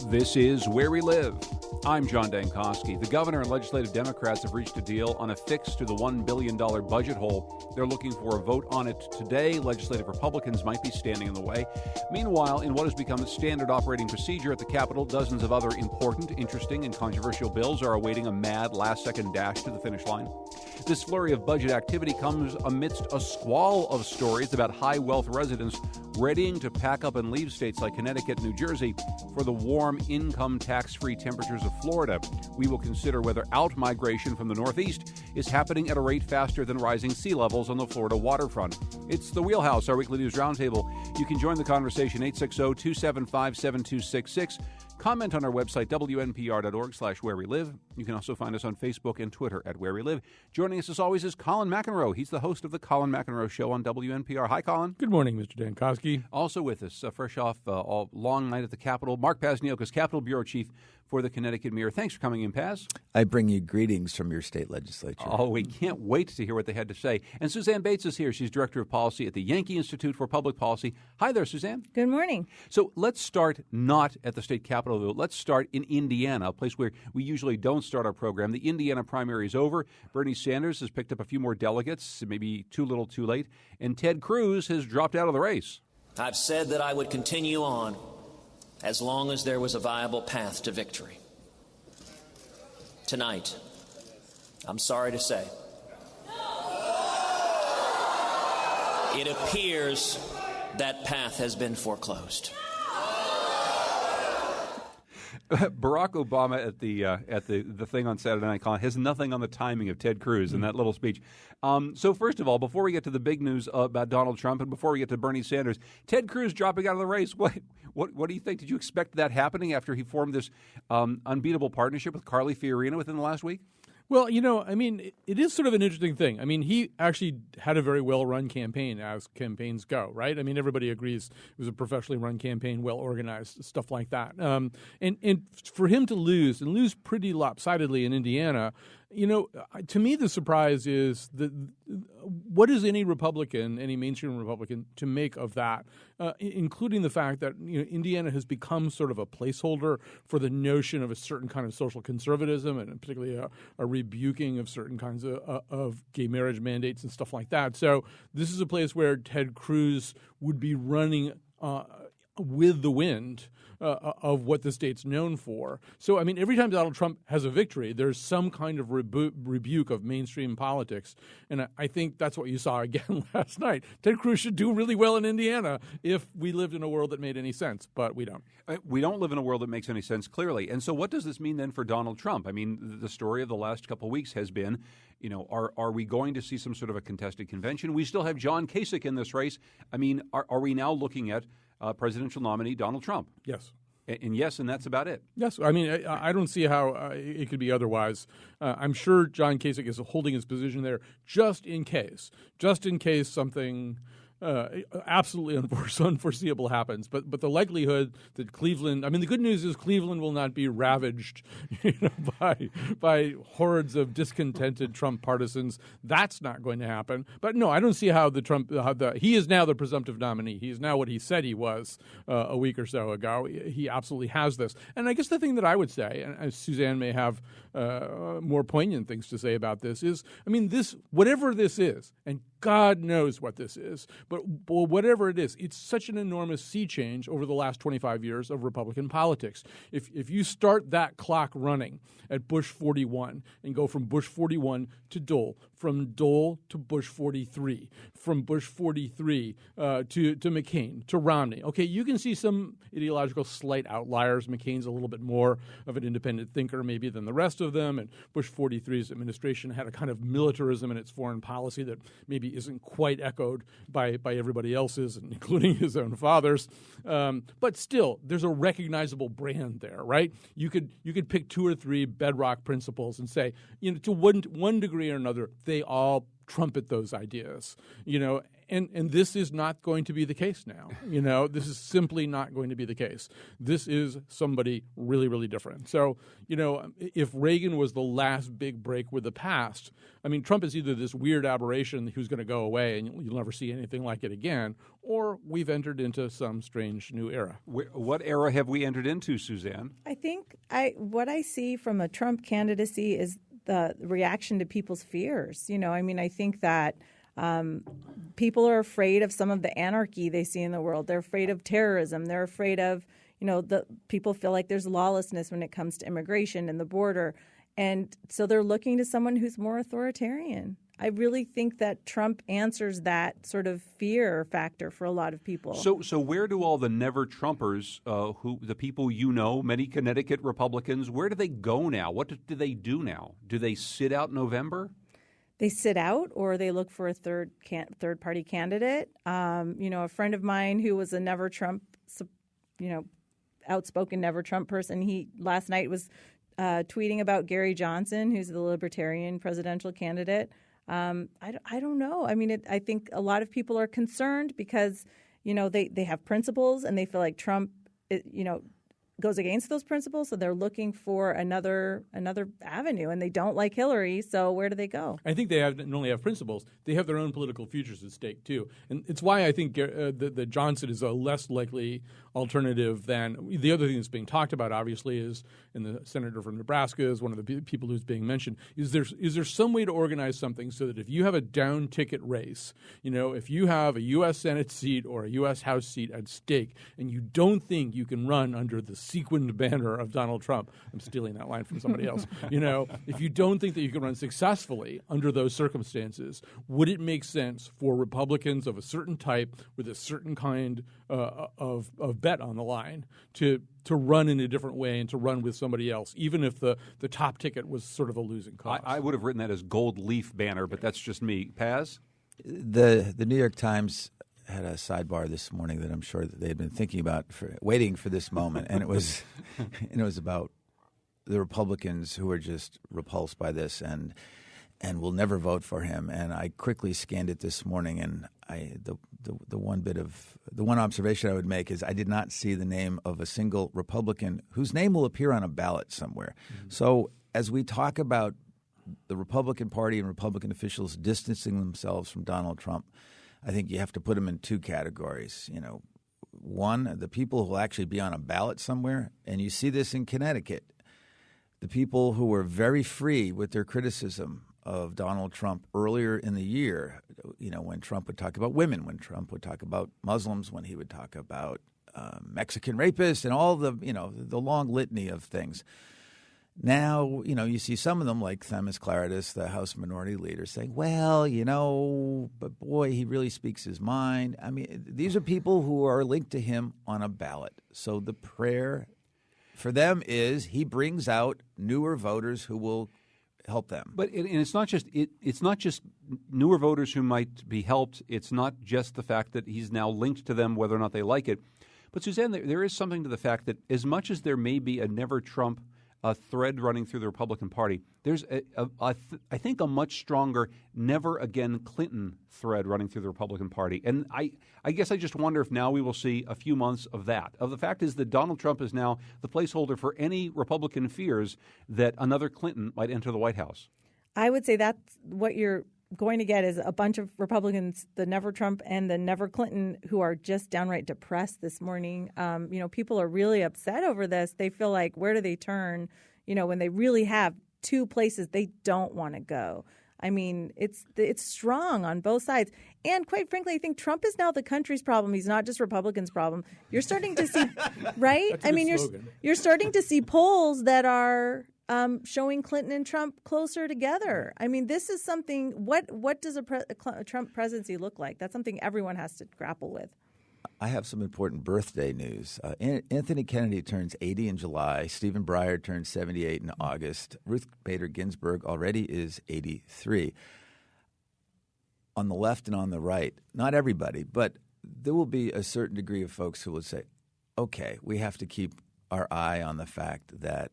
This is Where We Live. I'm John Dankosky. The governor and legislative Democrats have reached a deal on a fix to the $1 billion budget hole. They're looking for a vote on it today. Legislative Republicans might be standing in the way. Meanwhile, in what has become a standard operating procedure at the Capitol, dozens of other important, interesting, and controversial bills are awaiting a mad last-second dash to the finish line. This flurry of budget activity comes amidst a squall of stories about high-wealth residents readying to pack up and leave states like Connecticut and New Jersey for the warm, income tax-free temperatures of Florida. We will consider whether out-migration from the Northeast is happening at a rate faster than rising sea levels on the Florida waterfront. It's the Wheelhouse, our weekly news roundtable. You can join the conversation 860-275-7266. Comment on our website, wnpr.org/where we live. You can also find us on Facebook and Twitter at Where We Live. Joining us, as always, is Colin McEnroe. He's the host of the Colin McEnroe Show on WNPR. Hi, Colin. Good morning, Mr. Dankosky. Also with us, fresh off a long night at the Capitol, Mark Pazniokas, Capitol Bureau Chief for the Connecticut Mirror. Thanks for coming in, Paz. I bring you greetings from your state legislature. Oh, we can't wait to hear what they had to say. And Suzanne Bates is here. She's Director of Policy at the Yankee Institute for Public Policy. Hi there, Suzanne. Good morning. So let's start not at the state capitol, though. Let's start in Indiana, a place where we usually don't start our program. The Indiana primary is over. Bernie Sanders has picked up a few more delegates, maybe too little too late. And Ted Cruz has dropped out of the race. I've said that I would continue on as long as there was a viable path to victory. Tonight, I'm sorry to say, it appears that path has been foreclosed. Barack Obama at the thing on Saturday Night Colin has nothing on the timing of Ted Cruz in that little speech. So first of all, before we get to the big news about Donald Trump and before we get to Bernie Sanders, Ted Cruz dropping out of the race. What do you think? Did you expect that happening after he formed this unbeatable partnership with Carly Fiorina within the last week? Well, it is sort of an interesting thing. I mean, he actually had a very well-run campaign, as campaigns go, right? I mean, everybody agrees it was a professionally run campaign, well-organized, stuff like that. And for him to lose pretty lopsidedly in Indiana, to me the surprise is what is any Republican, any mainstream Republican, to make of that, including the fact that Indiana has become sort of a placeholder for the notion of a certain kind of social conservatism and particularly a rebuking of certain kinds of gay marriage mandates and stuff like that. So this is a place where Ted Cruz would be running with the wind of what the state's known for. So, I mean, every time Donald Trump has a victory, there's some kind of rebuke of mainstream politics. And I think that's what you saw again last night. Ted Cruz should do really well in Indiana if we lived in a world that made any sense, but we don't. We don't live in a world that makes any sense, clearly. And so what does this mean then for Donald Trump? I mean, the story of the last couple of weeks has been, are we going to see some sort of a contested convention? We still have John Kasich in this race. I mean, are we now looking at presidential nominee Donald Trump? Yes. And yes, and that's about it. Yes. I mean, I don't see how it could be otherwise. I'm sure John Kasich is holding his position there just in case something absolutely unforeseeable happens. But the likelihood that Cleveland, I mean, the good news is Cleveland will not be ravaged by hordes of discontented Trump partisans. That's not going to happen. But no, I don't see how he is now the presumptive nominee. He is now what he said he was a week or so ago. He absolutely has this. And I guess the thing that I would say, and Suzanne may have more poignant things to say about this, is, I mean, whatever this is, and God knows what this is, but whatever it is, it's such an enormous sea change over the last 25 years of Republican politics. If you start that clock running at Bush 41 and go from Bush 41 to Dole, from Dole to Bush 43, from Bush 43 to McCain, to Romney. Okay, you can see some ideological slight outliers. McCain's a little bit more of an independent thinker maybe than the rest of them, and Bush 43's administration had a kind of militarism in its foreign policy that maybe isn't quite echoed by everybody else's, including his own father's. But still, there's a recognizable brand there, right? You could pick two or three bedrock principles and say, to one degree or another, they all trumpet those ideas, And this is not going to be the case now. This is simply not going to be the case. This is somebody really, really different. So, if Reagan was the last big break with the past, Trump is either this weird aberration who's going to go away and you'll never see anything like it again, or we've entered into some strange new era. What era have we entered into, Suzanne? I think what I see from a Trump candidacy is the reaction to people's fears. I think that people are afraid of some of the anarchy they see in the world. They're afraid of terrorism. They're afraid of, people feel like there's lawlessness when it comes to immigration and the border. And so they're looking to someone who's more authoritarian. I really think that Trump answers that sort of fear factor for a lot of people. So where do all the never Trumpers, the people many Connecticut Republicans, where do they go now? What do they do now? Do they sit out November? They sit out, or they look for a third party candidate. A friend of mine who was a never Trump, outspoken never Trump person, he last night was tweeting about Gary Johnson, who's the Libertarian presidential candidate. I don't know. I think a lot of people are concerned because, they have principles and they feel like Trump, goes against those principles. So they're looking for another avenue, and they don't like Hillary. So where do they go? I think they not only have principles, they have their own political futures at stake too. And it's why I think that Johnson is a less likely alternative than the other thing that's being talked about, obviously, is, and the senator from Nebraska is one of the people who's being mentioned, is there some way to organize something so that if you have a down ticket race, if you have a U.S. Senate seat or a U.S. House seat at stake and you don't think you can run under the sequined banner of Donald Trump, I'm stealing that line from somebody else, if you don't think that you can run successfully under those circumstances, would it make sense for Republicans of a certain type with a certain kind of bet on the line to run in a different way and to run with somebody else, even if the top ticket was sort of a losing cause? I would have written that as gold leaf banner, but that's just me. Paz? The New York Times had a sidebar this morning that I'm sure that they had been thinking about, waiting for this moment, and it was about the Republicans who are just repulsed by this and will never vote for him. And I quickly scanned it this morning, and the one observation I would make is I did not see the name of a single Republican whose name will appear on a ballot somewhere. Mm-hmm. So as we talk about the Republican Party and Republican officials distancing themselves from Donald Trump, I think you have to put them in two categories. One, the people who will actually be on a ballot somewhere, and you see this in Connecticut, the people who were very free with their criticism of Donald Trump earlier in the year, when Trump would talk about women, when Trump would talk about Muslims, when he would talk about Mexican rapists and all the long litany of things. Now, you see some of them like Themis Claridis, the House Minority Leader, saying, well, but boy, he really speaks his mind. These are people who are linked to him on a ballot. So the prayer for them is he brings out newer voters who will help them. But it's not just newer voters who might be helped. It's not just the fact that he's now linked to them, whether or not they like it. But Suzanne, there is something to the fact that as much as there may be a never Trump thread running through the Republican Party, there's I think a much stronger never again Clinton thread running through the Republican Party. And I guess I just wonder if now we will see a few months of that. The fact is that Donald Trump is now the placeholder for any Republican fears that another Clinton might enter the White House. I would say that's what you're going to get is a bunch of Republicans, the never Trump and the never Clinton, who are just downright depressed this morning. People are really upset over this. They feel like, where do they turn, when they really have two places they don't want to go? It's strong on both sides. And quite frankly, I think Trump is now the country's problem. He's not just Republicans' problem. You're starting to see, right? You're starting to see polls that are showing Clinton and Trump closer together. This is something. What does a Trump presidency look like? That's something everyone has to grapple with. I have some important birthday news. Anthony Kennedy turns 80 in July. Stephen Breyer turns 78 in August. Ruth Bader Ginsburg already is 83. On the left and on the right, not everybody, but there will be a certain degree of folks who will say, okay, we have to keep our eye on the fact that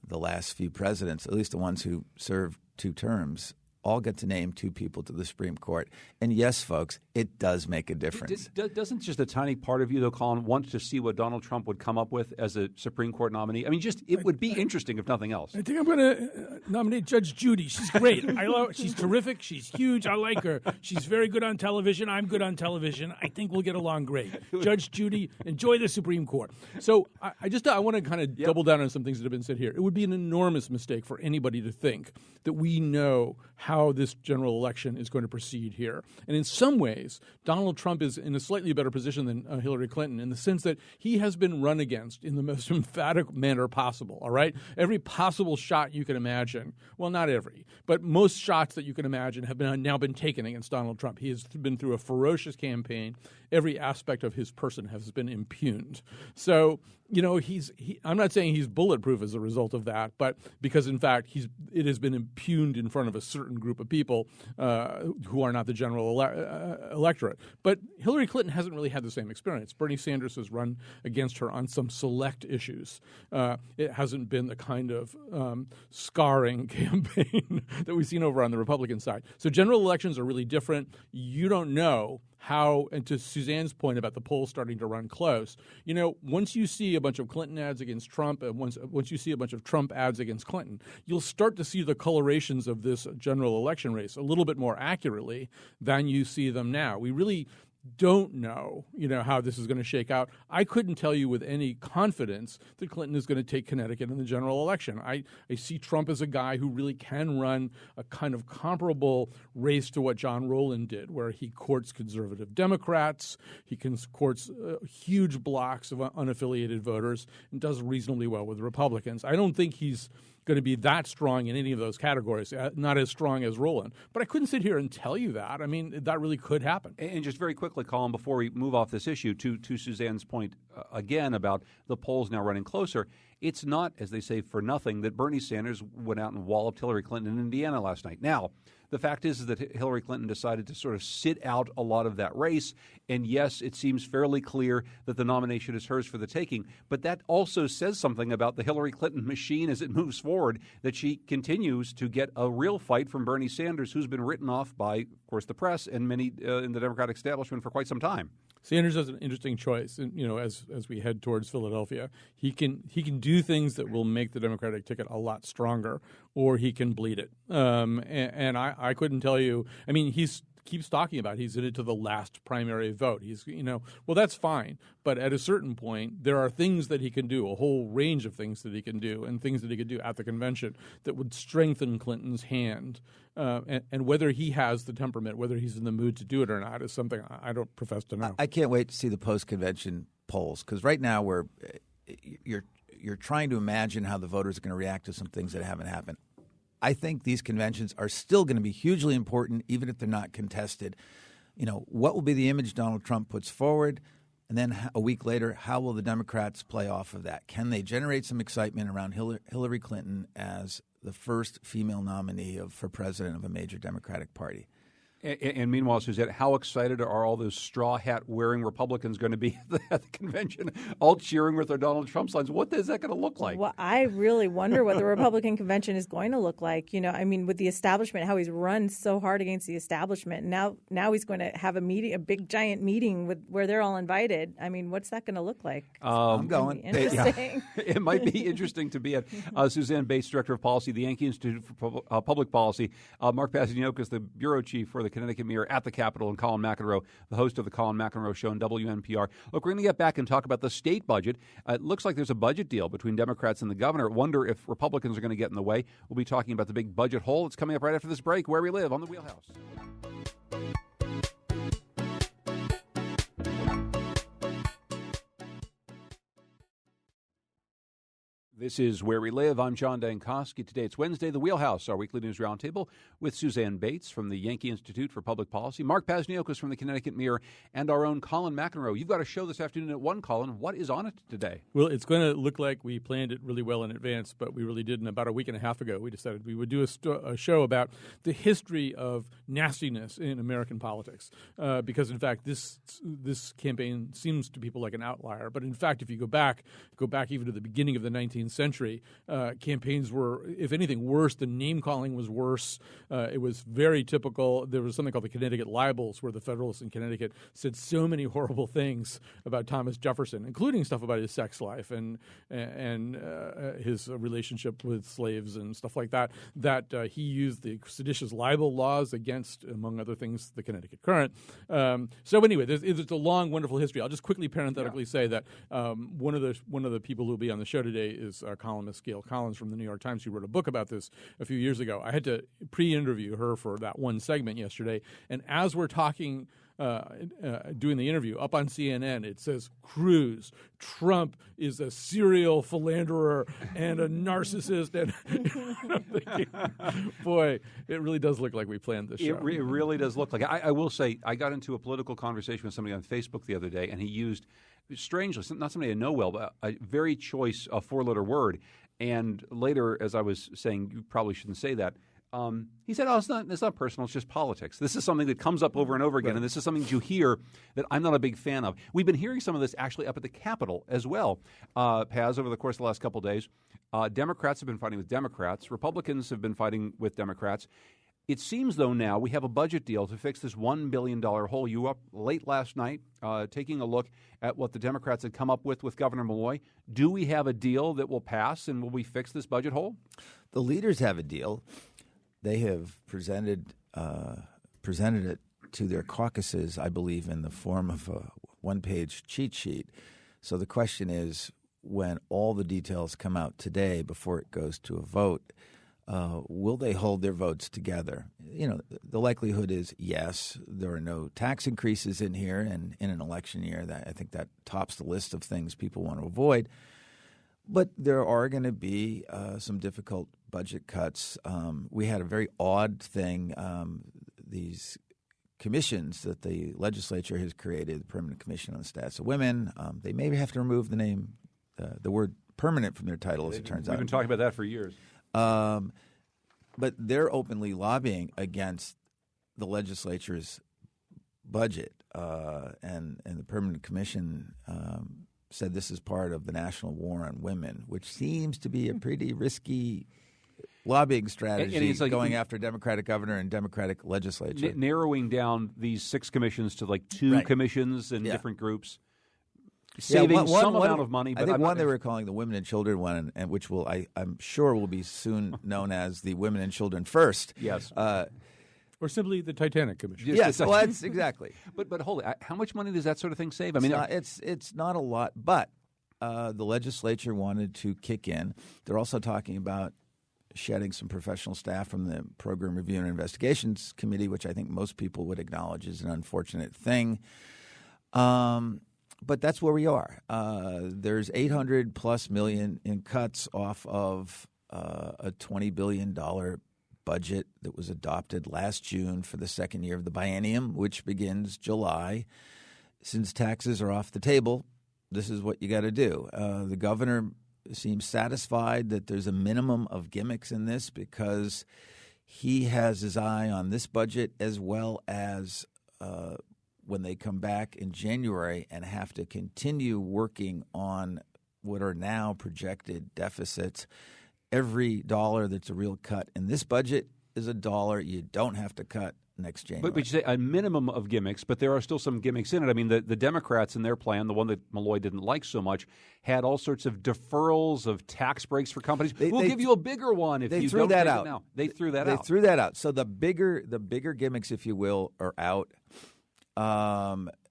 the last few presidents, at least the ones who served 2 terms, all get to name 2 people to the Supreme Court. And yes, folks, it does make a difference. Doesn't just a tiny part of you, though, Colin, want to see what Donald Trump would come up with as a Supreme Court nominee? I mean, it would be interesting if nothing else. I think I'm going to nominate Judge Judy. She's great. I love her. She's terrific. She's huge. I like her. She's very good on television. I'm good on television. I think we'll get along great. Judge Judy, enjoy the Supreme Court. So I want to kind of double down on some things that have been said here. It would be an enormous mistake for anybody to think that we know how this general election is going to proceed here. And in some ways, Donald Trump is in a slightly better position than Hillary Clinton in the sense that he has been run against in the most emphatic manner possible, all right? Every possible shot you can imagine, well, not every, but most shots that you can imagine have now been taken against Donald Trump. He has been through a ferocious campaign. Every aspect of his person has been impugned. So, I'm not saying he's bulletproof as a result of that, but because, in fact, it has been impugned in front of a certain group of people who are not the general electorate. But Hillary Clinton hasn't really had the same experience. Bernie Sanders has run against her on some select issues. It hasn't been the kind of scarring campaign that we've seen over on the Republican side. So general elections are really different. You don't know how, and to Suzanne's point about the polls starting to run close, once you see a bunch of Clinton ads against Trump and once you see a bunch of Trump ads against Clinton, you'll start to see the colorations of this general election race a little bit more accurately than you see them now. We really don't know, how this is going to shake out. I couldn't tell you with any confidence that Clinton is going to take Connecticut in the general election. I see Trump as a guy who really can run a kind of comparable race to what John Rowland did, where he courts conservative Democrats, he courts huge blocks of unaffiliated voters, and does reasonably well with Republicans. I don't think he's going to be that strong in any of those categories, not as strong as Rowland. But I couldn't sit here and tell you that. I mean, that really could happen. And just very quickly, Colin, before we move off this issue, to Suzanne's point again about the polls now running closer, it's not, as they say, for nothing that Bernie Sanders went out and walloped Hillary Clinton in Indiana last night. Now, the fact is that Hillary Clinton decided to sort of sit out a lot of that race. And yes, it seems fairly clear that the nomination is hers for the taking. But that also says something about the Hillary Clinton machine as it moves forward, that she continues to get a real fight from Bernie Sanders, who's been written off by, of course, the press and many in the Democratic establishment for quite some time. Sanders has an interesting choice, and as we head towards Philadelphia, he can do things that will make the Democratic ticket a lot stronger, or he can bleed it. And I couldn't tell you. I mean, keeps talking about he's in it to the last primary vote. Well, that's fine, but at a certain point, there are things that he can do, a whole range of things that he can do, and things that he could do at the convention that would strengthen Clinton's hand. And whether he has the temperament, whether he's in the mood to do it or not, is something I don't profess to know. I can't wait to see the post-convention polls, because right now you're trying to imagine how the voters are going to react to some things that haven't happened. I think these conventions are still going to be hugely important, even if they're not contested. What will be the image Donald Trump puts forward? And then a week later, how will the Democrats play off of that? Can they generate some excitement around Hillary Clinton as the first female nominee for president of a major Democratic party? And meanwhile, Suzette, how excited are all those straw hat wearing Republicans going to be at the convention, all cheering with their Donald Trump signs? What is that going to look like? Well, I really wonder what the Republican convention is going to look like. With the establishment, how he's run so hard against the establishment. Now he's going to have a big giant meeting where they're all invited. I mean, what's that going to look like? I'm going. Interesting. It might be interesting to be at. Suzanne Bates, Director of Policy, the Yankee Institute for Public Policy. Mark Passaniokas, the Bureau Chief for the Connecticut Mirror at the Capitol, and Colin McEnroe, the host of the Colin McEnroe Show on WNPR. Look, we're going to get back and talk about the state budget. It looks like there's a budget deal between Democrats and the governor. Wonder if Republicans are going to get in the way. We'll be talking about the big budget hole. It's coming up right after this break, Where We Live on the Wheelhouse. This is Where We Live. I'm John Dankosky. Today it's Wednesday, the Wheelhouse, our weekly news roundtable with Suzanne Bates from the Yankee Institute for Public Policy, Mark Passaniokas from the Connecticut Mirror, and our own Colin McEnroe. You've got a show this afternoon at 1, Colin. What is on it today? Well, it's going to look like we planned it really well in advance, but we really didn't. About a week and a half ago, we decided we would do a show about the history of nastiness in American politics, because, in fact, this campaign seems to people like an outlier. But, in fact, if you go back even to the beginning of the 1960s, 20th century. Campaigns were, if anything, worse. The name-calling was worse. It was very typical. There was something called the Connecticut libels, where the Federalists in Connecticut said so many horrible things about Thomas Jefferson, including stuff about his sex life and his relationship with slaves and stuff like that, that he used the seditious libel laws against, among other things, the Connecticut Current. So anyway, it's a long, wonderful history. I'll just quickly parenthetically say that one of the people who will be on the show today is columnist Gail Collins from the New York Times, who wrote a book about this a few years ago. I had to pre-interview her for that one segment yesterday, and as we're talking, doing the interview, up on CNN, it says, Cruz, Trump is a serial philanderer and a narcissist. And I'm thinking, boy, it really does look like we planned this show. It really does look like it. I will say, I got into a political conversation with somebody on Facebook the other day, and he used, strangely, not somebody I know well, but a very choice four-letter word. And later, as I was saying, you probably shouldn't say that, he said, it's not personal, it's just politics. This is something that comes up over and over again, and this is something that you hear that I'm not a big fan of. We've been hearing some of this actually up at the Capitol as well, Paz, over the course of the last couple of days. Democrats have been fighting with Democrats. Republicans have been fighting with Democrats. It seems, though, now we have a budget deal to fix this $1 billion hole. You were up late last night taking a look at what the Democrats had come up with Governor Malloy. Do we have a deal that will pass, and will we fix this budget hole? The leaders have a deal. They have presented it to their caucuses, I believe, in the form of a one-page cheat sheet. So the question is, when all the details come out today before it goes to a vote, will they hold their votes together? You know, the likelihood is yes. There are no tax increases in here, and in an election year, I think that tops the list of things people want to avoid. But there are going to be some difficult budget cuts. We had a very odd thing, these commissions that the legislature has created, the Permanent Commission on the Status of Women, they maybe have to remove the name, the word permanent from their title, as it turns out. We've been talking about that for years. But they're openly lobbying against the legislature's budget, and the Permanent Commission said this is part of the national war on women, which seems to be a pretty risky lobbying strategy, and it's like going after Democratic governor and Democratic legislature. Narrowing down these 6 commissions to like 2 commissions and different groups. Saving some amount of money. But I think one they were calling the Women and Children one, and which I'm sure will be soon known as the Women and Children First. Yes. Or simply the Titanic Commission. Yes, well, that's exactly. But hold it. How much money does that sort of thing save? I mean, it's not a lot, but the legislature wanted to kick in. They're also talking about shedding some professional staff from the Program Review and Investigations Committee, which I think most people would acknowledge is an unfortunate thing. But that's where we are. There's $800+ million in cuts off of a $20 billion budget that was adopted last June for the second year of the biennium, which begins July. Since taxes are off the table, this is what you got to do. The governor seems satisfied that there's a minimum of gimmicks in this because he has his eye on this budget as well as when they come back in January and have to continue working on what are now projected deficits. Every dollar that's a real cut in this budget is a dollar you don't have to cut next January. But you say a minimum of gimmicks, but there are still some gimmicks in it. I mean, the Democrats in their plan, the one that Malloy didn't like so much, had all sorts of deferrals of tax breaks for companies. We'll give you a bigger one if you don't take it now. They threw that out. They threw that out. So the bigger gimmicks, if you will, are out.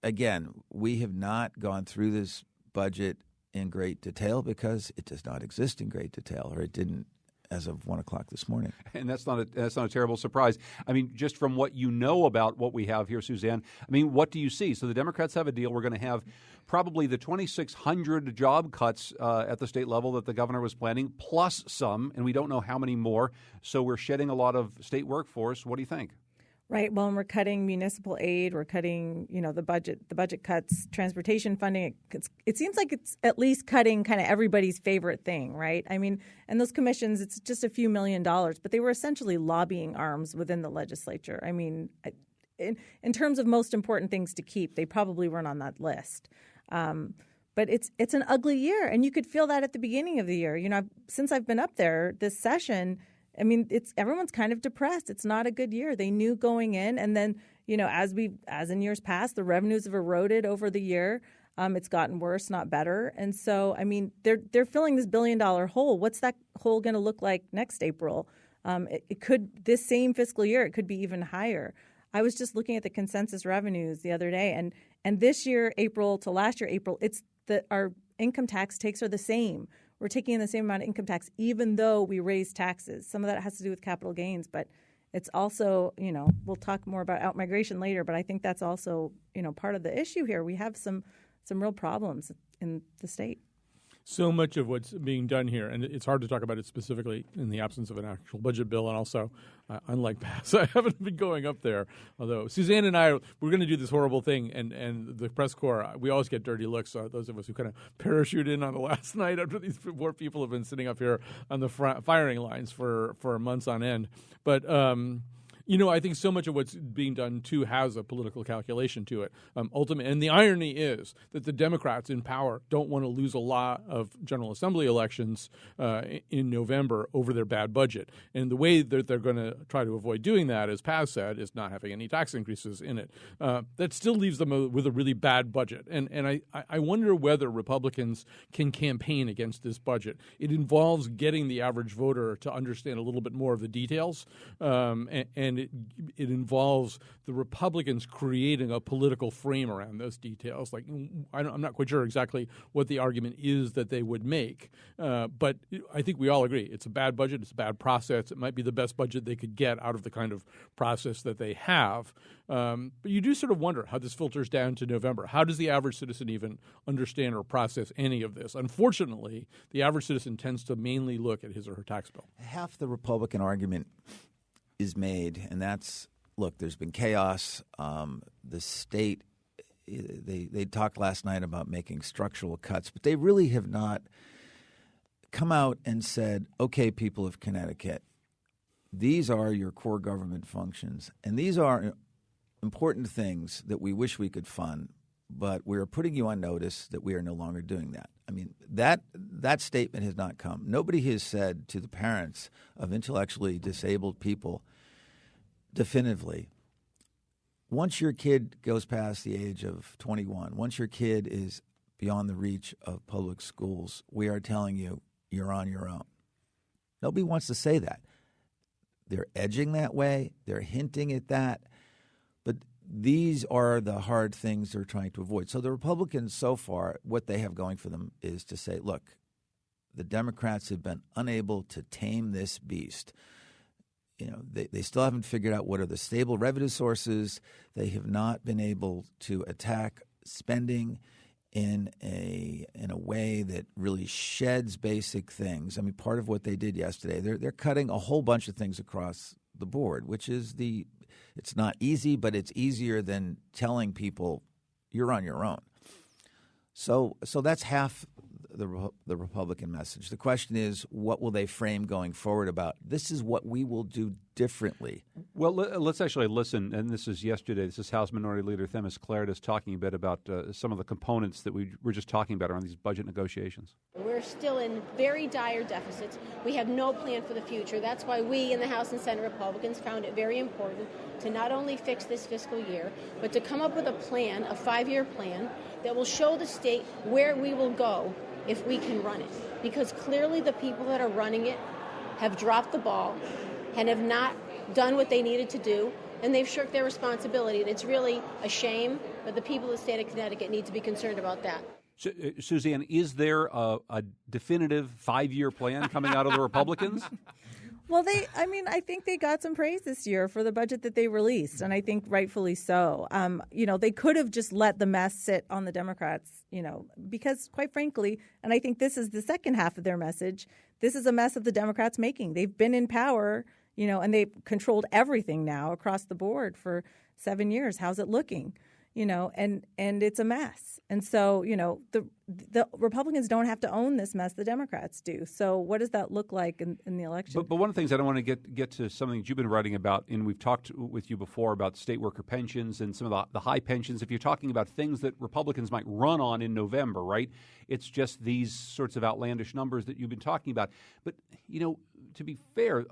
Again, we have not gone through this budget in great detail because it does not exist in great detail, or it didn't as of 1 o'clock this morning. And that's not a terrible surprise. I mean, just from what you know about what we have here, Suzanne, I mean, what do you see? So the Democrats have a deal. We're going to have probably the 2,600 job cuts at the state level that the governor was planning, plus some, and we don't know how many more. So we're shedding a lot of state workforce. What do you think? Right. Well, and we're cutting municipal aid. We're cutting, the budget cuts, transportation funding. It seems like it's at least cutting kind of everybody's favorite thing, right? I mean, and those commissions, it's just a few $1 million, but they were essentially lobbying arms within the legislature. I mean, in terms of most important things to keep, they probably weren't on that list. But But it's an ugly year, and you could feel that at the beginning of the year. Since I've been up there this session, I mean, everyone's kind of depressed. It's not a good year. They knew going in, and then as in years past, the revenues have eroded over the year. It's gotten worse, not better. And so, I mean, they're filling this $1 billion hole. What's that hole going to look like next April? It could, this same fiscal year, it could be even higher. I was just looking at the consensus revenues the other day, and this year, April to last year, April, our income tax takes are the same. We're taking in the same amount of income tax, even though we raise taxes. Some of that has to do with capital gains, but it's also, we'll talk more about outmigration later, but I think that's also, part of the issue here. We have some real problems in the state. So much of what's being done here, and it's hard to talk about it specifically in the absence of an actual budget bill, and also, unlike past, I haven't been going up there. Although Suzanne and I, we're going to do this horrible thing, and the press corps, we always get dirty looks, those of us who kind of parachute in on the last night after these poor people have been sitting up here on the firing lines for months on end. But I think so much of what's being done, too, has a political calculation to it. Ultimately, and the irony is that the Democrats in power don't want to lose a lot of General Assembly elections in November over their bad budget. And the way that they're going to try to avoid doing that, as Paz said, is not having any tax increases in it. That still leaves them with a really bad budget. And I wonder whether Republicans can campaign against this budget. It involves getting the average voter to understand a little bit more of the details, and it involves the Republicans creating a political frame around those details. Like, I'm not quite sure exactly what the argument is that they would make, but I think we all agree it's a bad budget, it's a bad process. It might be the best budget they could get out of the kind of process that they have. But you do sort of wonder how this filters down to November. How does the average citizen even understand or process any of this? Unfortunately, the average citizen tends to mainly look at his or her tax bill. Half the Republican argument is made, and that's, look, there's been chaos. The state, they talked last night about making structural cuts, but they really have not come out and said, okay, people of Connecticut, these are your core government functions, and these are important things that we wish we could fund, but we are putting you on notice that we are no longer doing that. I mean, that statement has not come. Nobody has said to the parents of intellectually disabled people definitively, once your kid goes past the age of 21, once your kid is beyond the reach of public schools, we are telling you you're on your own. Nobody wants to say that. They're edging that way. They're hinting at that. But these are the hard things they're trying to avoid. So the Republicans so far, what they have going for them is to say, look, the Democrats have been unable to tame this beast. They still haven't figured out what are the stable revenue sources. They have not been able to attack spending in a way that really sheds basic things. I mean, part of what they did yesterday, they're cutting a whole bunch of things across the board, which is it's not easy, but it's easier than telling people you're on your own. So that's half the Republican message. The question is, what will they frame going forward about this is what we will do differently? Well, let's actually listen. And this is yesterday. This is House Minority Leader Themis Claridis talking a bit about some of the components that we were just talking about around these budget negotiations. We're still in very dire deficits. We have no plan for the future. That's why we in the House and Senate Republicans found it very important to not only fix this fiscal year, but to come up with a plan, a 5-year plan, that will show the state where we will go if we can run it. Because clearly the people that are running it have dropped the ball and have not done what they needed to do, and they've shirked their responsibility. And it's really a shame, but the people of the state of Connecticut need to be concerned about that. Suzanne, is there a definitive 5-year plan coming out of the Republicans? Well, I think they got some praise this year for the budget that they released, and I think rightfully so. They could have just let the mess sit on the Democrats, because quite frankly, and I think this is the second half of their message, this is a mess of the Democrats making. They've been in power, and they've controlled everything now across the board for 7 years. How's it looking? and it's a mess. And so, the Republicans don't have to own this mess. The Democrats do. So what does that look like in the election? But one of the things I don't want to get to something that you've been writing about, and we've talked with you before about state worker pensions and some of the high pensions. If you're talking about things that Republicans might run on in November, right, it's just these sorts of outlandish numbers that you've been talking about. But, to be fair,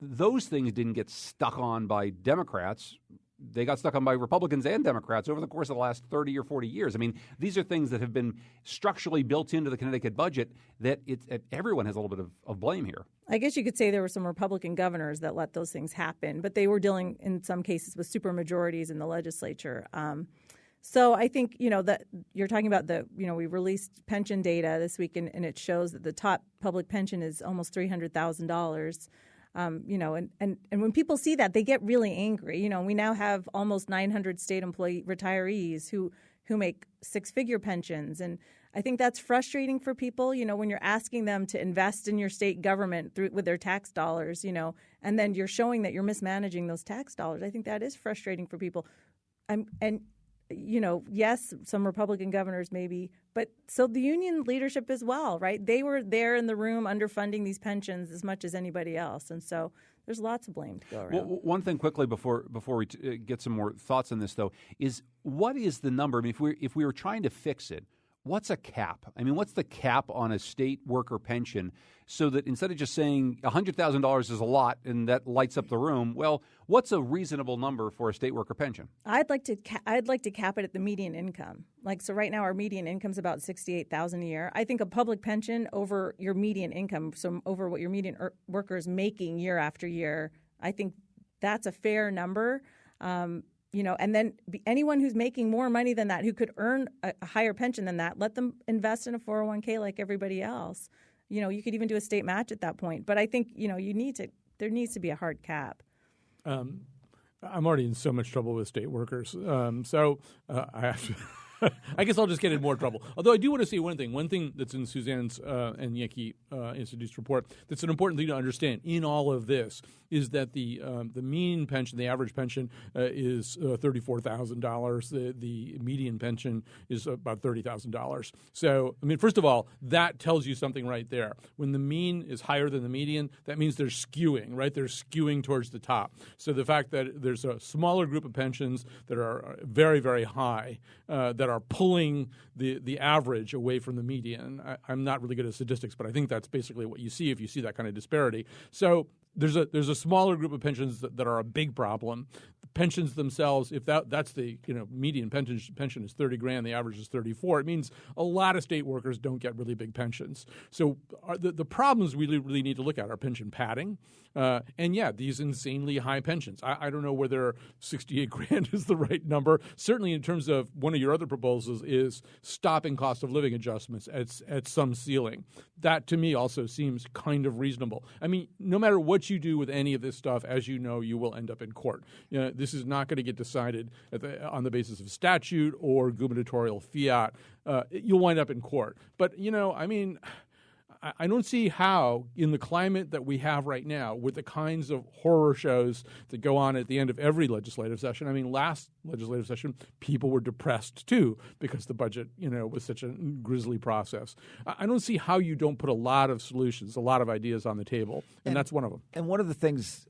those things didn't get stuck on by Democrats. They got stuck on by Republicans and Democrats over the course of the last 30 or 40 years. I mean, these are things that have been structurally built into the Connecticut budget that everyone has a little bit of blame here. I guess you could say there were some Republican governors that let those things happen, but they were dealing in some cases with supermajorities in the legislature. So I think, that you're talking about we released pension data this week, and it shows that the top public pension is almost $300,000. And when people see that, they get really angry. We now have almost 900 state employee retirees who make six-figure pensions. And I think that's frustrating for people, when you're asking them to invest in your state government with their tax dollars, and then you're showing that you're mismanaging those tax dollars. I think that is frustrating for people. Yes, some Republican governors maybe, but so the union leadership as well, right? They were there in the room underfunding these pensions as much as anybody else. And so there's lots of blame to go around. Well, one thing quickly before we get some more thoughts on this, though, is what is the number? I mean, if we were trying to fix it, what's a cap? I mean, what's the cap on a state worker pension so that instead of just saying $100,000 is a lot and that lights up the room, well, what's a reasonable number for a state worker pension? I'd like to cap it at the median income. So right now our median income is about $68,000 a year. I think a public pension over your median income, so over what your median worker is making year after year, I think that's a fair number. And then anyone who's making more money than that, who could earn a higher pension than that, let them invest in a 401k like everybody else. You could even do a state match at that point. But I think, there needs to be a hard cap. I'm already in so much trouble with state workers. I have to I guess I'll just get in more trouble. Although I do want to say one thing that's in Suzanne's and Yankee Institute's report that's an important thing to understand in all of this is that the mean pension, the average pension is $34,000. The median pension is about $30,000. So, I mean, first of all, that tells you something right there. When the mean is higher than the median, that means they're skewing, right? They're skewing towards the top. So the fact that there's a smaller group of pensions that are very, very high that are pulling the average away from the median. I'm not really good at statistics, but I think that's basically what you see if you see that kind of disparity. So there's a smaller group of pensions that are a big problem. The pensions themselves, if that's the median pension is $30,000, the average is $34,000, it means a lot of state workers don't get really big pensions. So the problems we really need to look at are pension padding, and these insanely high pensions. I don't know whether $68,000 is the right number. Certainly, in terms of one of your other proposals is stopping cost of living adjustments at some ceiling. That to me also seems kind of reasonable. I mean, no matter what you do with any of this stuff, as you know, you will end up in court. This is not going to get decided on the basis of statute or gubernatorial fiat. You'll wind up in court. But, I don't see how, in the climate that we have right now, with the kinds of horror shows that go on at the end of every legislative session. I mean, last legislative session, people were depressed, too, because the budget, was such a grisly process. I don't see how you don't put a lot of solutions, a lot of ideas on the table, and that's one of them. And one of the things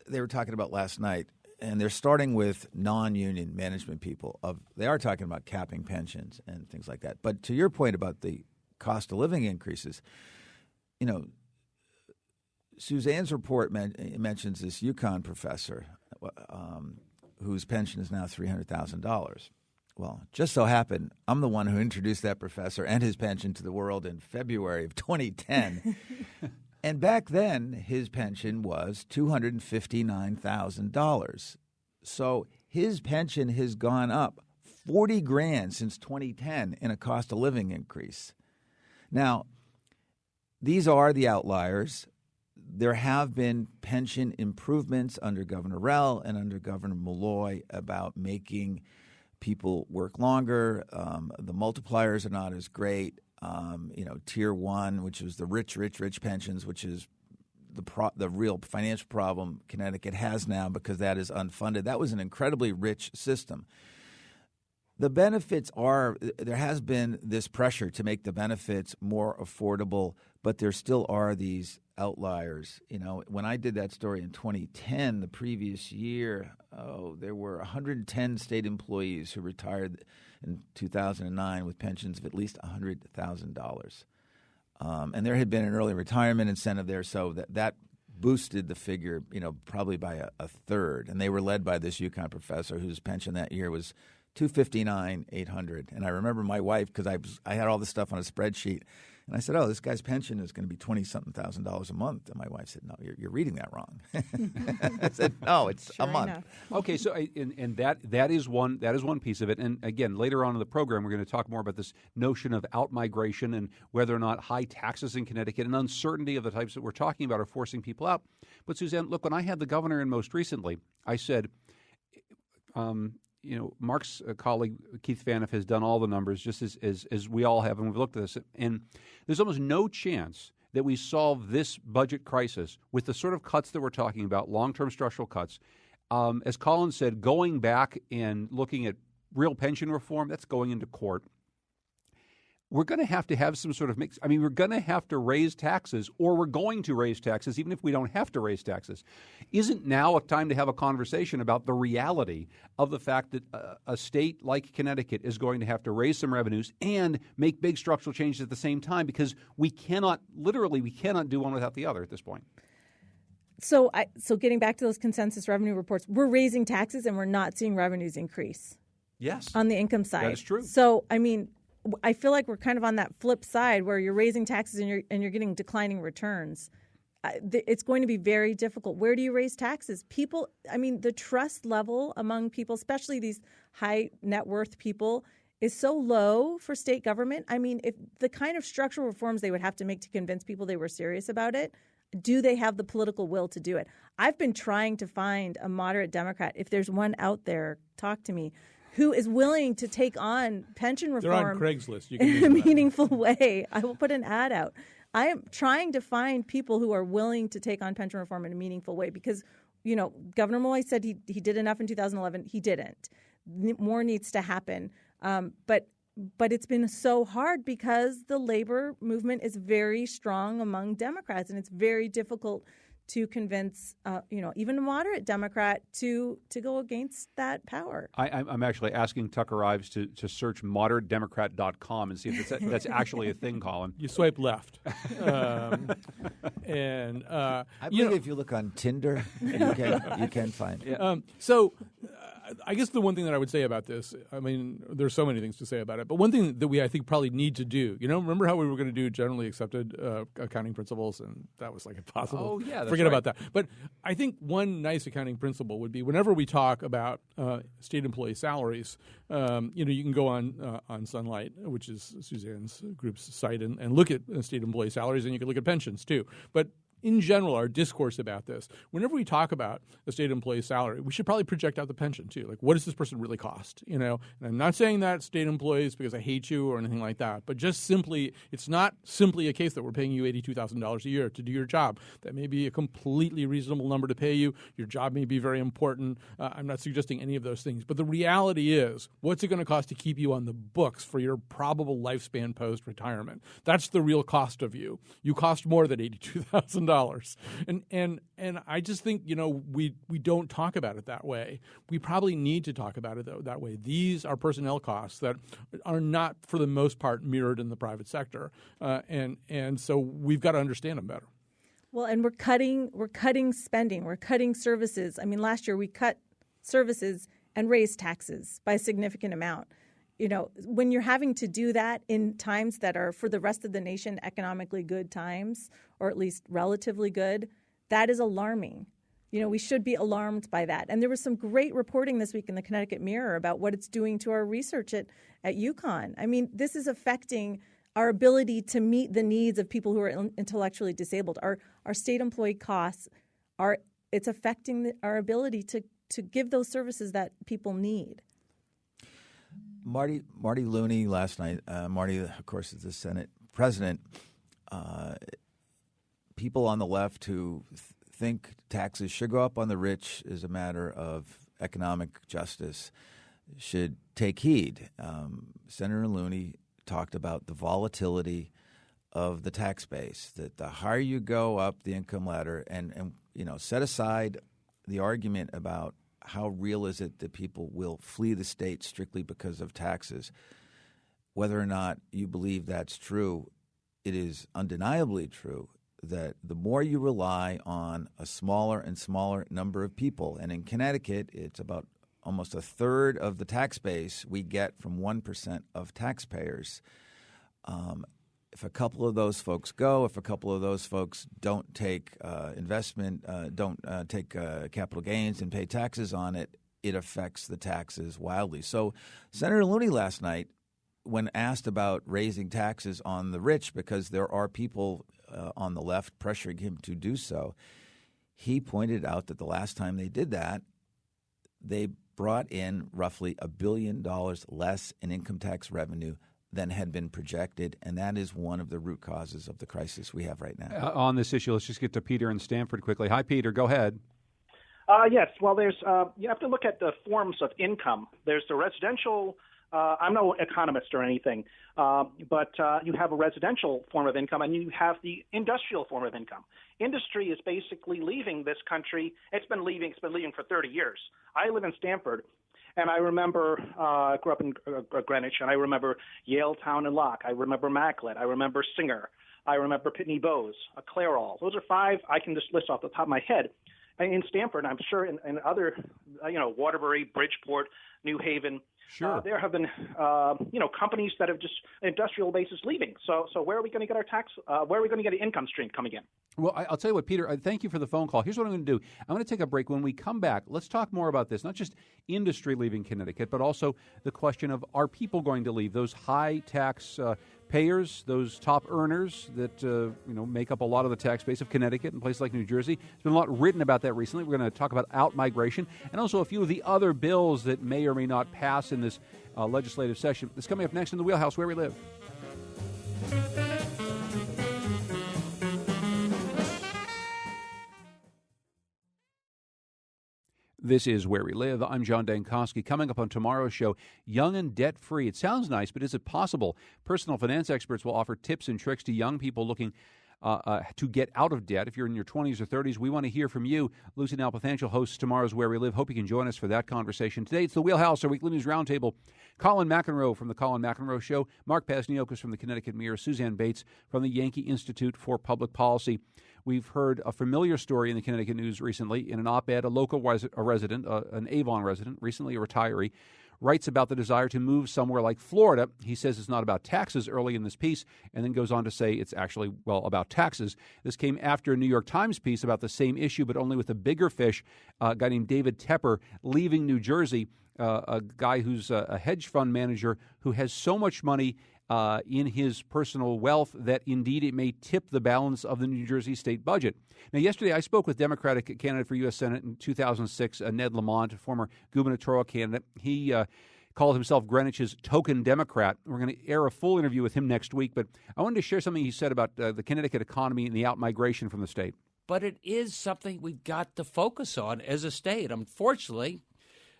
they were talking about last night, and they're starting with non-union management people, they are talking about capping pensions and things like that. But to your point about the cost of living increases, Suzanne's report mentions this UConn professor whose pension is now $300,000. Well, just so happened, I'm the one who introduced that professor and his pension to the world in February of 2010. And back then, his pension was $259,000. So his pension has gone up $40,000 since 2010 in a cost of living increase. Now, these are the outliers. There have been pension improvements under Governor Rell and under Governor Malloy about making people work longer. The multipliers are not as great. Tier 1, which is the rich pensions, which is the real financial problem Connecticut has now because that is unfunded. That was an incredibly rich system. The benefits are – there has been this pressure to make the benefits more affordable, but there still are these outliers. You know, when I did that story in 2010, the previous year, there were 110 state employees who retired in 2009 with pensions of at least $100,000. And there had been an early retirement incentive there, so that boosted the figure, probably by a third. And they were led by this UConn professor whose pension that year was $259,800. And I remember my wife, because I had all this stuff on a spreadsheet, and I said, "Oh, this guy's pension is going to be $20-something thousand a month." And my wife said, "No, you're reading that wrong." I said, "No, it's sure a month." Enough. Okay, so that is one piece of it. And again, later on in the program, we're going to talk more about this notion of out-migration and whether or not high taxes in Connecticut and uncertainty of the types that we're talking about are forcing people out. But Suzanne, look, when I had the governor in most recently, I said, Mark's colleague Keith Phaneuf has done all the numbers just as we all have, and we've looked at this, and there's almost no chance that we solve this budget crisis with the sort of cuts that we're talking about, long-term structural cuts. As Colin said, going back and looking at real pension reform, that's going into court. We're going to have some sort of mix. I mean, we're going to have to raise taxes, or we're going to raise taxes, even if we don't have to raise taxes. Isn't now a time to have a conversation about the reality of the fact that a state like Connecticut is going to have to raise some revenues and make big structural changes at the same time, because we cannot do one without the other at this point? So getting back to those consensus revenue reports, we're raising taxes and we're not seeing revenues increase. Yes. On the income side. That is true. So, I mean, I feel like we're kind of on that flip side where you're raising taxes and you're getting declining returns. It's going to be very difficult. Where do you raise taxes? People, I mean, the trust level among people, especially these high net worth people, is so low for state government. I mean, if the kind of structural reforms they would have to make to convince people they were serious about it, do they have the political will to do it? I've been trying to find a moderate Democrat. If there's one out there, talk to me, who is willing to take on pension reform. They're on Craigslist. You in a meaningful way. I will put an ad out. I am trying to find people who are willing to take on pension reform in a meaningful way because, Governor Malloy said he did enough in 2011. He didn't. More needs to happen. But it's been so hard because the labor movement is very strong among Democrats, and it's very difficult to convince, even a moderate Democrat to go against that power. I'm actually asking Tucker Ives to search moderateDemocrat.com and see if that's actually a thing, Colin. You swipe left. I believe if you look on Tinder, you can find it. I guess the one thing that I would say about this, I mean, there's so many things to say about it, but one thing that I think probably need to do, remember how we were going to do generally accepted accounting principles, and that was like impossible. Oh, yeah, that's Forget right. about that. But I think one nice accounting principle would be whenever we talk about state employee salaries, you can go on Sunlight, which is Suzanne's group's site, and look at state employee salaries, and you can look at pensions too. But in general, our discourse about this, whenever we talk about a state employee salary, we should probably project out the pension too. Like, what does this person really cost? And I'm not saying that state employees because I hate you or anything like that, but just simply, it's not simply a case that we're paying you $82,000 a year to do your job. That may be a completely reasonable number to pay you. Your job may be very important. I'm not suggesting any of those things. But the reality is, what's it going to cost to keep you on the books for your probable lifespan post-retirement? That's the real cost of you. You cost more than $82,000. And I just think, we don't talk about it that way. We probably need to talk about it that way. These are personnel costs that are not, for the most part, mirrored in the private sector. And so we've got to understand them better. Well, and we're cutting spending. We're cutting services. I mean, last year we cut services and raised taxes by a significant amount. When you're having to do that in times that are, for the rest of the nation, economically good times, or at least relatively good, that is alarming. We should be alarmed by that. And there was some great reporting this week in the Connecticut Mirror about what it's doing to our research at UConn. I mean, this is affecting our ability to meet the needs of people who are intellectually disabled. Our state employee costs it's affecting our ability to give those services that people need. Marty Looney last night. Marty, of course, is the Senate president. People on the left who think taxes should go up on the rich is a matter of economic justice. should take heed. Senator Looney talked about the volatility of the tax base, that the higher you go up the income ladder, and set aside the argument about how real is it that people will flee the state strictly because of taxes. Whether or not you believe that's true, it is undeniably true that the more you rely on a smaller and smaller number of people, and in Connecticut, it's about almost a third of the tax base we get from 1% of taxpayers. If a couple of those folks go, if a couple of those folks don't take don't take capital gains and pay taxes on it, it affects the taxes wildly. So Senator Looney last night, when asked about raising taxes on the rich, because there are people on the left pressuring him to do so, he pointed out that the last time they did that, they brought in roughly $1 billion less in income tax revenue than had been projected, and that is one of the root causes of the crisis we have right now. On this issue, let's just get to Peter in Stamford quickly. Hi, Peter. Go ahead. Yes. Well, there's you have to look at the forms of income. There's the residential. I'm no economist or anything, but you have a residential form of income, and you have the industrial form of income. Industry is basically leaving this country. It's been leaving for 30 years. I live in Stamford, and I remember I grew up in Greenwich, and I remember Yaletown and Locke. I remember Maclet. I remember Singer. I remember Pitney Bowes, Clairol. Those are five I can just list off the top of my head. And in Stamford, I'm sure in other, Waterbury, Bridgeport, New Haven. Sure. There have been, companies that have just industrial bases leaving. So where are we going to get our tax? Where are we going to get an income stream coming in? Well, I'll tell you what, Peter, thank you for the phone call. Here's what I'm going to do. I'm going to take a break. When we come back, let's talk more about this, not just industry leaving Connecticut, but also the question of, are people going to leave? Those high tax payers, those top earners that make up a lot of the tax base of Connecticut and places like New Jersey. There's been a lot written about that recently. We're going to talk about out-migration and also a few of the other bills that may or may not pass in this legislative session. This is coming up next in the Wheelhouse, Where We Live. This is Where We Live. I'm John Dankosky. Coming up on tomorrow's show, young and debt-free. It sounds nice, but is it possible? Personal finance experts will offer tips and tricks to young people looking to get out of debt. If you're in your 20s or 30s, we want to hear from you. Lucy Nalpathanchel hosts tomorrow's Where We Live. Hope you can join us for that conversation. Today, it's the Wheelhouse, our weekly news roundtable. Colin McEnroe from the Colin McEnroe Show, Mark Pasniokis from the Connecticut Mirror, Suzanne Bates from the Yankee Institute for Public Policy. We've heard a familiar story in the Connecticut news recently in an op-ed. A local resident, an Avon resident, recently a retiree, writes about the desire to move somewhere like Florida. He says it's not about taxes early in this piece, and then goes on to say it's actually, about taxes. This came after a New York Times piece about the same issue, but only with a bigger fish, a guy named David Tepper leaving New Jersey, a guy who's a hedge fund manager who has so much money in his personal wealth that indeed it may tip the balance of the New Jersey state budget. Now, yesterday I spoke with Democratic candidate for U.S. Senate in 2006, Ned Lamont, former gubernatorial candidate. He called himself Greenwich's token Democrat. We're going to air a full interview with him next week, but I wanted to share something he said about the Connecticut economy and the out-migration from the state. But it is something we've got to focus on as a state. Unfortunately,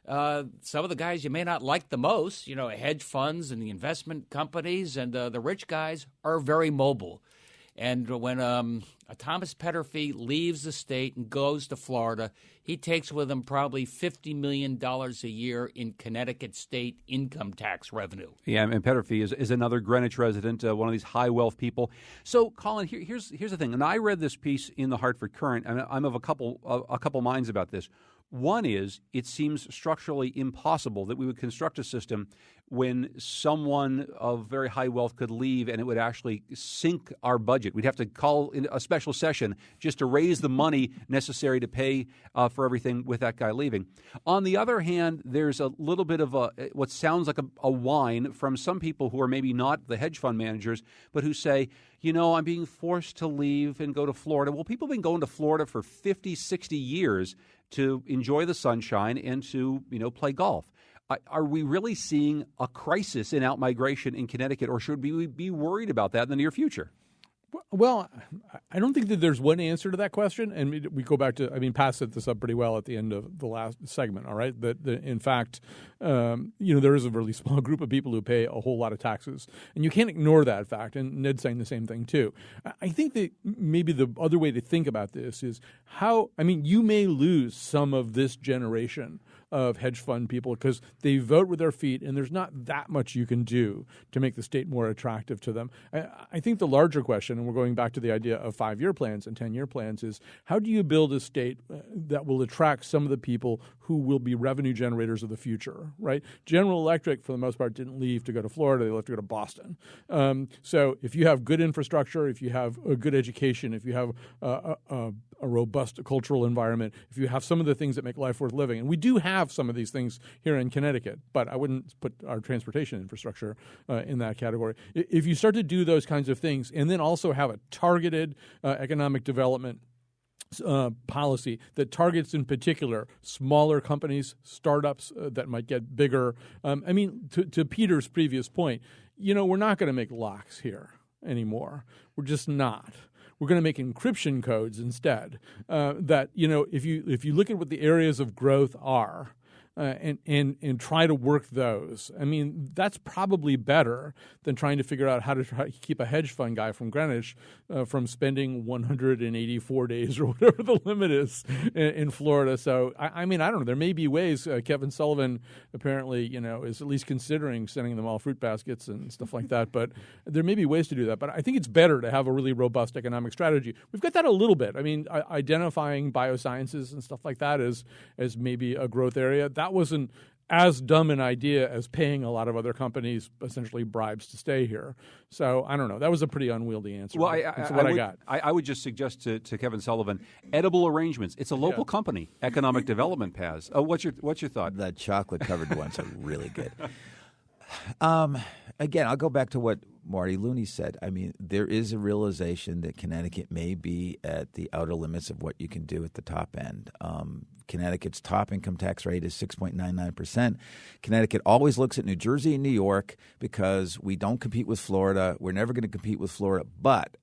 some of the guys you may not like the most, hedge funds and the investment companies and the rich guys are very mobile. And when Thomas Petterfee leaves the state and goes to Florida, he takes with him probably $50 million a year in Connecticut state income tax revenue. Yeah, and Petterfee is another Greenwich resident, one of these high wealth people. So, Colin, here's the thing. And I read this piece in the Hartford Courant, and I'm of a couple minds about this. One is, it seems structurally impossible that we would construct a system when someone of very high wealth could leave and it would actually sink our budget. We'd have to call in a special session just to raise the money necessary to pay for everything with that guy leaving. On the other hand, there's a little bit of what sounds like a whine from some people who are maybe not the hedge fund managers, but who say, I'm being forced to leave and go to Florida. Well, people have been going to Florida for 50, 60 years to enjoy the sunshine and to, play golf. Are we really seeing a crisis in out-migration in Connecticut, or should we be worried about that in the near future? Well, I don't think that there's one answer to that question. And we go back to, Pat set this up pretty well at the end of the last segment, all right? That in fact, there is a really small group of people who pay a whole lot of taxes. And you can't ignore that fact. And Ned's saying the same thing, too. I think that maybe the other way to think about this is you may lose some of this generation of hedge fund people because they vote with their feet, and there's not that much you can do to make the state more attractive to them. I think the larger question, and we're going back to the idea of 5-year plans and 10-year plans, is how do you build a state that will attract some of the people who will be revenue generators of the future, right? General Electric, for the most part, didn't leave to go to Florida. They left to go to Boston. So if you have good infrastructure, if you have a good education, if you have a robust cultural environment, if you have some of the things that make life worth living, and we do have some of these things here in Connecticut, but I wouldn't put our transportation infrastructure in that category. If you start to do those kinds of things and then also have a targeted economic development policy that targets in particular smaller companies, startups that might get bigger. To Peter's previous point, we're not going to make locks here anymore. We're just not. We're going to make encryption codes instead. That if you look at what the areas of growth are, and try to work those. That's probably better than trying to figure out how to keep a hedge fund guy from Greenwich from spending 184 days or whatever the limit is in Florida. So, I don't know. There may be ways. Kevin Sullivan apparently, is at least considering sending them all fruit baskets and stuff like that. But there may be ways to do that. But I think it's better to have a really robust economic strategy. We've got that a little bit. Identifying biosciences and stuff like that as maybe a growth area. That wasn't as dumb an idea as paying a lot of other companies essentially bribes to stay here. So I don't know. That was a pretty unwieldy answer. Well, That's what I got. I would just suggest to Kevin Sullivan, edible arrangements. It's a local company, Economic Development Paths. What's your thought? The chocolate-covered ones are really good. Again, I'll go back to what Marty Looney said. There is a realization that Connecticut may be at the outer limits of what you can do at the top end. Connecticut's top income tax rate is 6.99%. Connecticut always looks at New Jersey and New York because we don't compete with Florida. We're never going to compete with Florida. But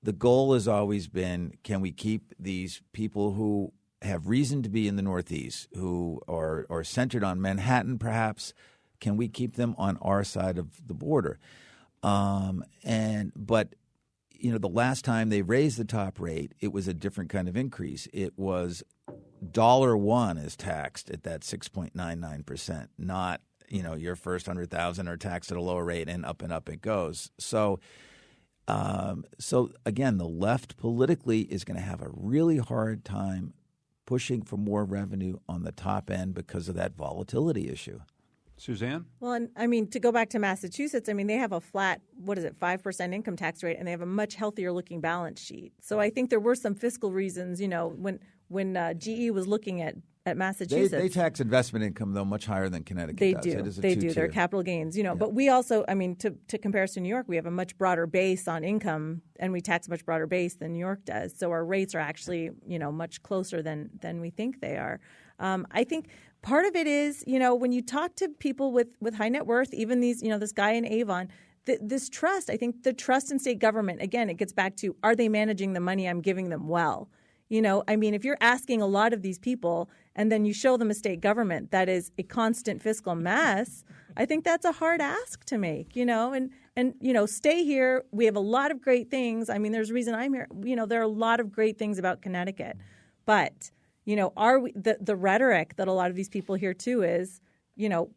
the goal has always been, can we keep these people who have reason to be in the Northeast, who are centered on Manhattan perhaps, can we keep them on our side of the border? But the last time they raised the top rate, it was a different kind of increase. It was $1 is taxed at that 6.99%, not your first 100,000 are taxed at a lower rate and up it goes. So again, the left politically is going to have a really hard time pushing for more revenue on the top end because of that volatility issue. Suzanne? Well, and to go back to Massachusetts, they have a flat, 5% income tax rate, and they have a much healthier looking balance sheet. So I think there were some fiscal reasons, when GE was looking at Massachusetts. They tax investment income, though, much higher than Connecticut does. They do. Their capital gains, But we also, to compare us to New York, we have a much broader base on income, and we tax a much broader base than New York does. So our rates are actually, much closer than we think they are. I think part of it is, when you talk to people with high net worth, even these, this guy in Avon, this trust, I think the trust in state government, again, it gets back to, are they managing the money I'm giving them well? If you're asking a lot of these people and then you show them a state government that is a constant fiscal mess, I think that's a hard ask to make, and stay here. We have a lot of great things. There's a reason I'm here. There are a lot of great things about Connecticut, but are we, the rhetoric that a lot of these people hear too is,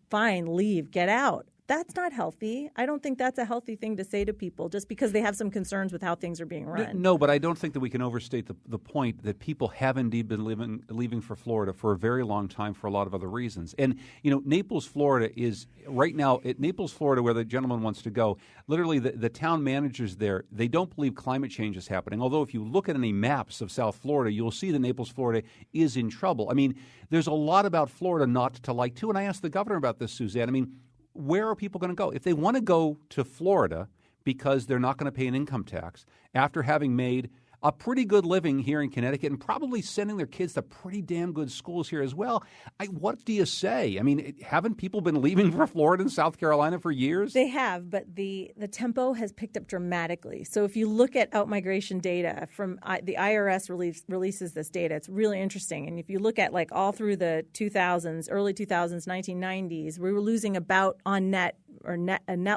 fine, leave, get out. That's not healthy. I don't think that's a healthy thing to say to people just because they have some concerns with how things are being run. No, but I don't think that we can overstate the point that people have indeed been leaving for Florida for a very long time for a lot of other reasons. And, Naples, Florida is right now – Naples, Florida, where the gentleman wants to go, literally the town managers there, they don't believe climate change is happening. Although if you look at any maps of South Florida, you'll see that Naples, Florida is in trouble. There's a lot about Florida not to like, too. And I asked the governor about this, Suzanne. Where are people going to go? If they want to go to Florida because they're not going to pay an income tax after having made a pretty good living here in Connecticut and probably sending their kids to pretty damn good schools here as well. What do you say? I mean, haven't people been leaving for Florida and South Carolina for years? They have, but the tempo has picked up dramatically. So if you look at outmigration data from the IRS releases this data, it's really interesting. And if you look at like all through the 2000s, early 2000s, 1990s, we were losing about a net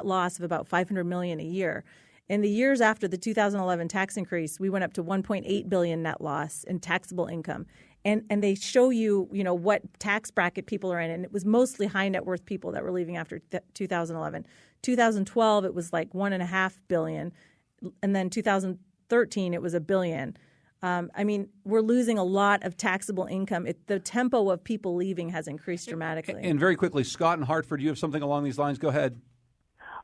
loss of about $500 million a year. In the years after the 2011 tax increase, we went up to $1.8 billion net loss in taxable income. And they show you, what tax bracket people are in. And it was mostly high net worth people that were leaving after 2011. 2012, it was like $1.5 billion. And then 2013, it was $1 billion. We're losing a lot of taxable income. The tempo of people leaving has increased dramatically. And very quickly, Scott in Hartford, do you have something along these lines? Go ahead.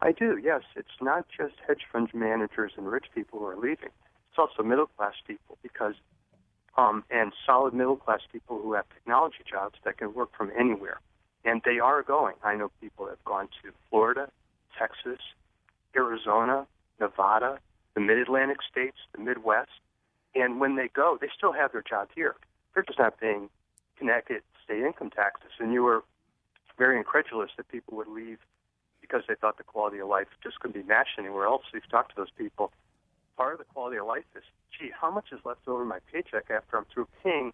I do, yes. It's not just hedge fund managers and rich people who are leaving. It's also middle-class people and solid middle-class people who have technology jobs that can work from anywhere. And they are going. I know people that have gone to Florida, Texas, Arizona, Nevada, the Mid-Atlantic states, the Midwest. And when they go, they still have their job here. They're just not paying Connecticut state income taxes. And you were very incredulous that people would leave because they thought the quality of life just couldn't be matched anywhere else. So you've talked to those people. Part of the quality of life is, how much is left over in my paycheck after I'm through paying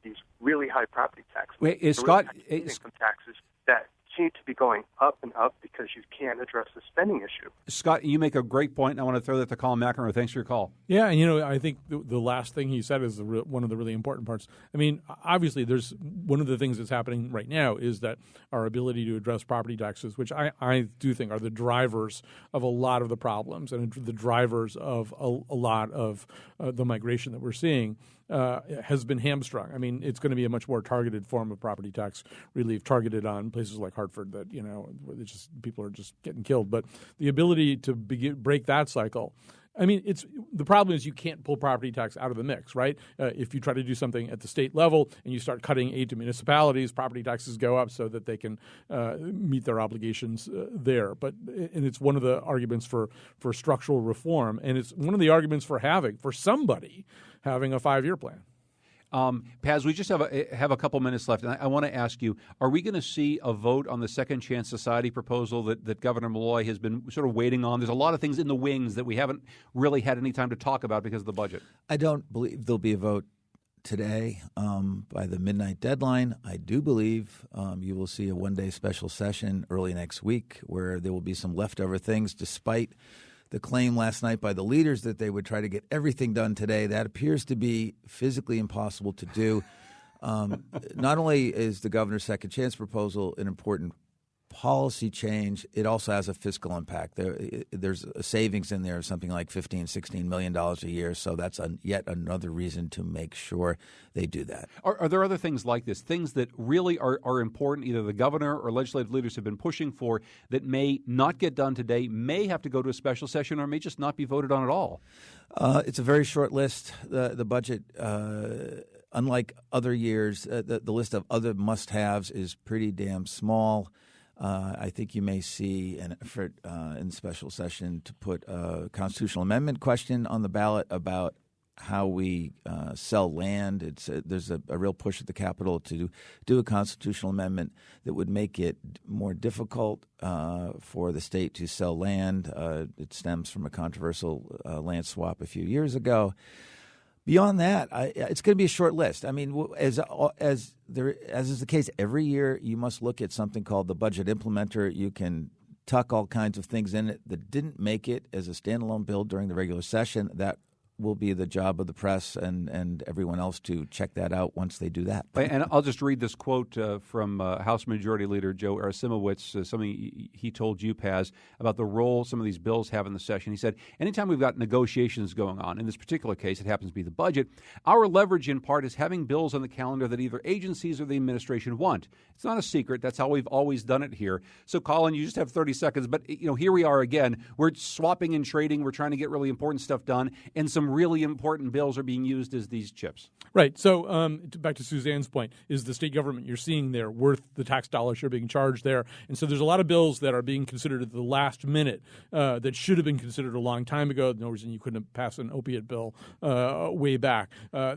these really high property taxes? Wait, is Scott income taxes that seem to be going up and up because you can't address the spending issue. Scott, you make a great point, and I want to throw that to Colin McEnroe. Thanks for your call. Yeah, and I think the last thing he said is one of the really important parts. I mean, obviously, there's one of the things that's happening right now is that our ability to address property taxes, which I do think are the drivers of a lot of the problems and the drivers of a lot of the migration that we're seeing, has been hamstrung. I mean, it's going to be a much more targeted form of property tax relief, targeted on places like Hartford that, people are just getting killed. But the ability to break that cycle, I mean, the problem is you can't pull property tax out of the mix, right? If you try to do something at the state level and you start cutting aid to municipalities, property taxes go up so that they can meet their obligations there. And it's one of the arguments for structural reform, and it's one of the arguments for somebody having a 5-year plan. Paz, we just have a couple minutes left, and I want to ask you, are we going to see a vote on the Second Chance Society proposal that Governor Malloy has been sort of waiting on? There's a lot of things in the wings that we haven't really had any time to talk about because of the budget. I don't believe there'll be a vote today by the midnight deadline. I do believe you will see a one-day special session early next week where there will be some leftover things, despite the claim last night by the leaders that they would try to get everything done today. That appears to be physically impossible to do. Not only is the governor's second chance proposal an important policy change, it also has a fiscal impact. There's a savings in there of something like $16 million a year, so that's yet another reason to make sure they do that. Are there other things like this, things that really are important, either the governor or legislative leaders have been pushing for, that may not get done today, may have to go to a special session, or may just not be voted on at all? It's a very short list. The budget, unlike other years, the list of other must-haves is pretty damn small. I think you may see an effort in special session to put a constitutional amendment question on the ballot about how we sell land. There's a real push at the Capitol to do a constitutional amendment that would make it more difficult for the state to sell land. It stems from a controversial land swap a few years ago. Beyond that, it's going to be a short list. I mean, as is the case every year, you must look at something called the budget implementer. You can tuck all kinds of things in it that didn't make it as a standalone bill during the regular session. That will be the job of the press and everyone else to check that out once they do that. And I'll just read this quote from House Majority Leader Joe Arasimowicz, something he told you, Paz, about the role some of these bills have in the session. He said, anytime we've got negotiations going on, in this particular case, it happens to be the budget, our leverage in part is having bills on the calendar that either agencies or the administration want. It's not a secret. That's how we've always done it here. So, Colin, you just have 30 seconds. But, here we are again. We're swapping and trading. We're trying to get really important stuff done. And some really important bills are being used as these chips. Right. So back to Suzanne's point, is the state government you're seeing there worth the tax dollars you're being charged there? And so there's a lot of bills that are being considered at the last minute that should have been considered a long time ago. No reason you couldn't have passed an opiate bill way back.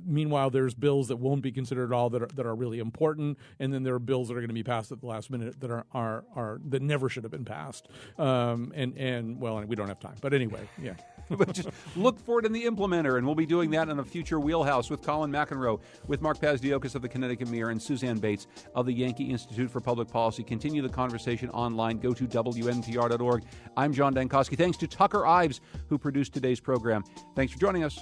Meanwhile, there's bills that won't be considered at all that are really important, and then there are bills that are going to be passed at the last minute that are that never should have been passed. And we don't have time. But anyway, yeah. But just look for it in the implementer, and we'll be doing that in a future Wheelhouse with Colin McEnroe, with Mark Pazdiokis of the Connecticut Mirror, and Suzanne Bates of the Yankee Institute for Public Policy. Continue the conversation online. Go to WNPR.org. I'm John Dankosky. Thanks to Tucker Ives, who produced today's program. Thanks for joining us.